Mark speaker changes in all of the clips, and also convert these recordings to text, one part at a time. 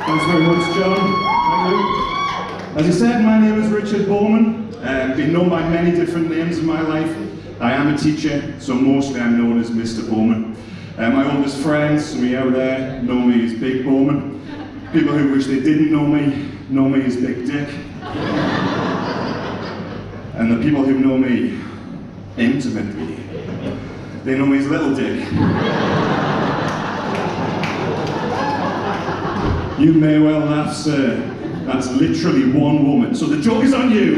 Speaker 1: Thanks very much, John. Thank you. As he said, my name is Richard Bowman. Been known by many different names in my life. I am a teacher, so mostly I'm known as Mr. Bowman. My oldest friends, some of you out there, know me as Big Bowman. People who wish they didn't know me as Big Dick. And the people who know me intimately, they know me as Little Dick. You may well laugh, sir. That's literally one woman, so the joke is on you.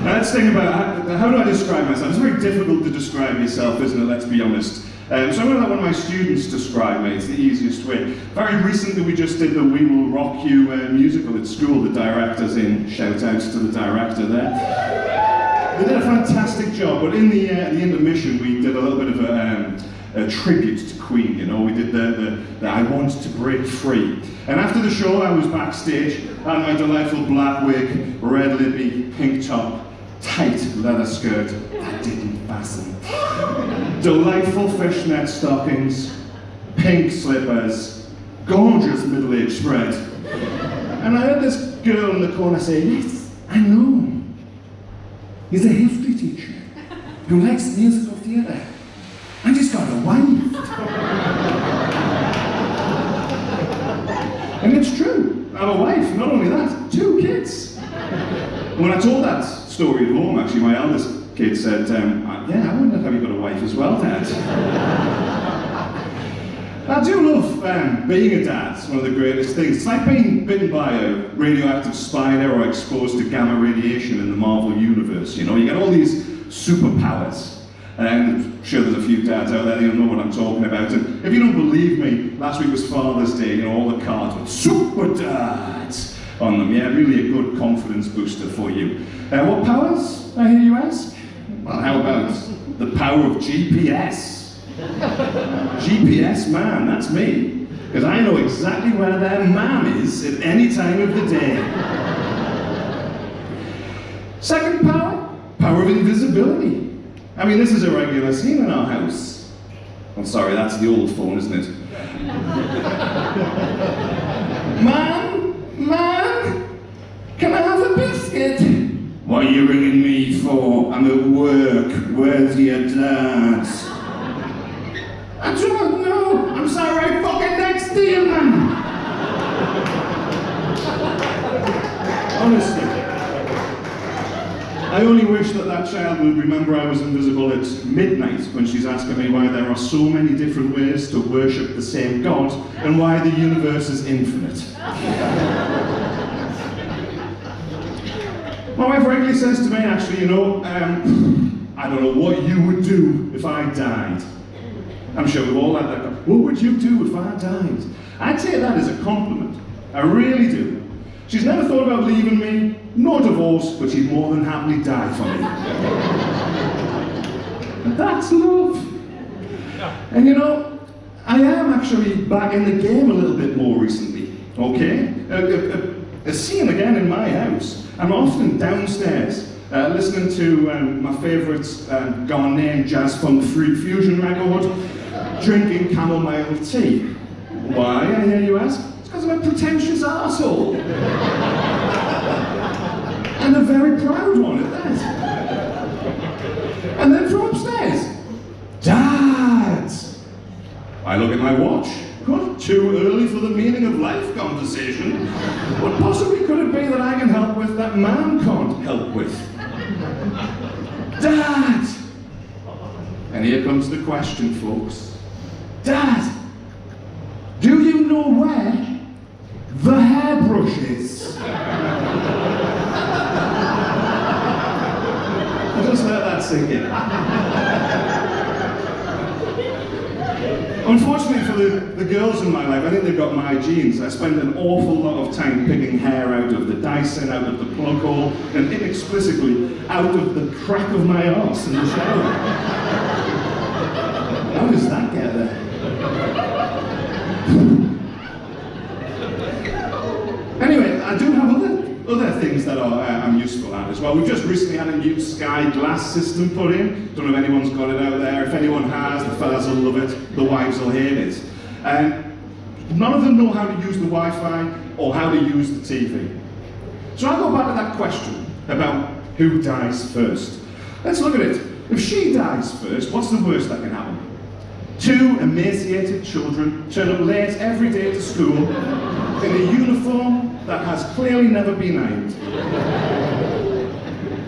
Speaker 1: Let's think about how do I describe myself? It's very difficult to describe yourself, isn't it? Let's be honest. So I'm going to let one of my students describe me. It's the easiest way. Very recently, we just did the We Will Rock You musical at school. The director's in. Shout outs to the director there. They did a fantastic job, but in the intermission, we did a little bit of a tribute to Queen. You know, we did the I Want to Break Free. And after the show, I was backstage, had my delightful black wig, red lippy, pink top, tight leather skirt that didn't fasten, delightful fishnet stockings, pink slippers, gorgeous middle-aged spread. And I heard this girl in the corner say, "Yes, I know. He's a history teacher who likes musical theatre. And he's got a wife." And it's true, I have a wife, not only that, 2 kids. When I told that story at home, actually, my eldest kid said, "Yeah, I wondered how you got a wife as well, Dad." I do love being a dad. It's one of the greatest things. It's like being bitten by a radioactive spider or exposed to gamma radiation in the Marvel universe. You know, you get all these superpowers. And I'm sure there's a few dads out there, you'll know what I'm talking about. And if you don't believe me, last week was Father's Day, you know, all the cards with super dads on them. Yeah, really a good confidence booster for you. What powers, I hear you ask? Well, how about the power of GPS? GPS man, that's me. Because I know exactly where their mam is at any time of the day. Second power, power of invisibility. I mean, this is a regular scene in our house. I'm sorry, that's the old phone, isn't it? Mom, can I have a biscuit? What are you ringing me for? I'm at work. Where's your dad? I don't know. I'm sorry, right fucking next to you, man. Honestly. I only wish that child would remember I was invisible at midnight when she's asking me why there are so many different ways to worship the same God and why the universe is infinite. My wife regularly says to me, actually, you know, I don't know what you would do if I died. I'm sure we've all had that. What would you do if I died? I'd take that as a compliment. I really do. She's never thought about leaving me, nor divorce, but she'd more than happily die for me. And that's love. And you know, I am actually back in the game a little bit more recently, okay? A scene again in my house. I'm often downstairs listening to my favourite Ghanaian jazz funk fusion record, drinking chamomile tea. Why, I hear you ask? Because I'm a pretentious arsehole. And a very proud one at that. And then from upstairs, Dad! I look at my watch. Good, too early for the meaning of life conversation. What possibly could it be that I can help with that man can't help with? Dad! And here comes the question, folks. Dad, do you know where the hairbrush is? Just let that sink in. Unfortunately for the girls in my life, I think they've got my genes. I spend an awful lot of time picking hair out of the Dyson, out of the plug hole, and inexplicably out of the crack of my arse in the shower. How does that get there? Anyway, I do have other things that I'm useful at as well. We've just recently had a new sky glass system put in. Don't know if anyone's got it out there. If anyone has, the fellas will love it, the wives will hate it. and none of them know how to use the Wi-Fi or how to use the TV. So I go back to that question about who dies first. Let's look at it. If she dies first, what's the worst that can happen? 2 emaciated children turn up late every day to school in a uniform that has clearly never been ironed.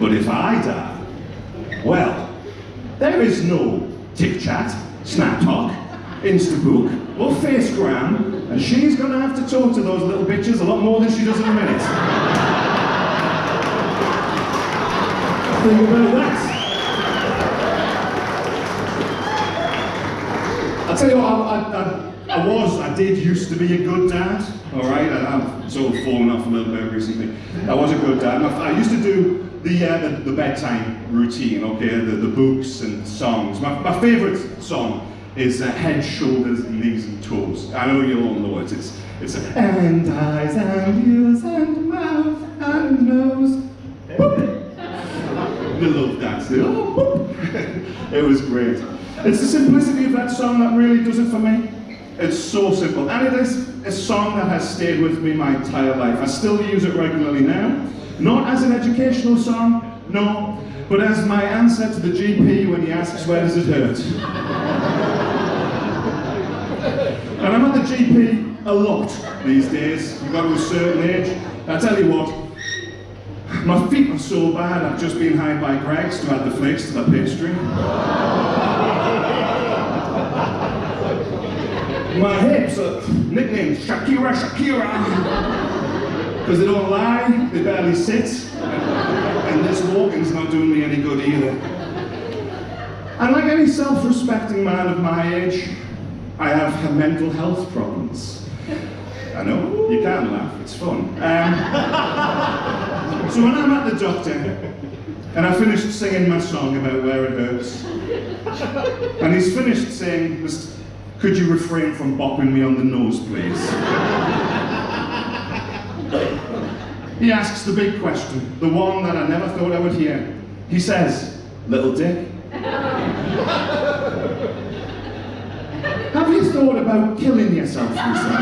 Speaker 1: But if I die, well, there is no TikChat, SnapTalk, Instabook, or Facegram, and she's going to have to talk to those little bitches a lot more than she does in a minute. Think about that. I'll tell you what, I did used to be a good dad, alright? I've sort of fallen off a little bit recently. I was a good dad. I used to do the bedtime routine, okay? The books and songs. My favourite song is Head, Shoulders, Knees and Toes. I know you all know it. It's and eyes and ears and mouth and nose. Boop. The love dance. Oh, boop. It was great. It's the simplicity of that song that really does it for me. It's so simple. And it is a song that has stayed with me my entire life. I still use it regularly now. Not as an educational song, no, but as my answer to the GP when he asks where does it hurt. And I'm at the GP a lot these days. You've got to a certain age. I tell you what, my feet are so bad I've just been hired by Greg's to add the flakes to the pastry. My hips are nicknamed Shakira, because they don't lie, they barely sit, and this walking's not doing me any good either. And like any self-respecting man of my age, I have mental health problems. I know, you can laugh, it's fun. So when I'm at the doctor, and I finished singing my song about where it hurts, and he's finished saying, could you refrain from bopping me on the nose, please? He asks the big question, the one that I never thought I would hear. He says, little dick, have you thought about killing yourself recently?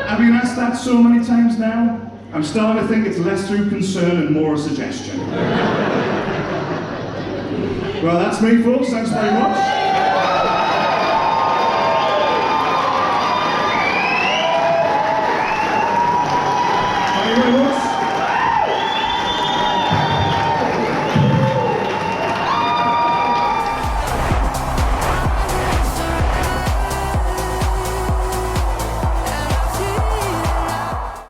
Speaker 1: I've been asked that so many times now, I'm starting to think it's less through concern and more a suggestion. Well, that's me, folks. Thanks very much.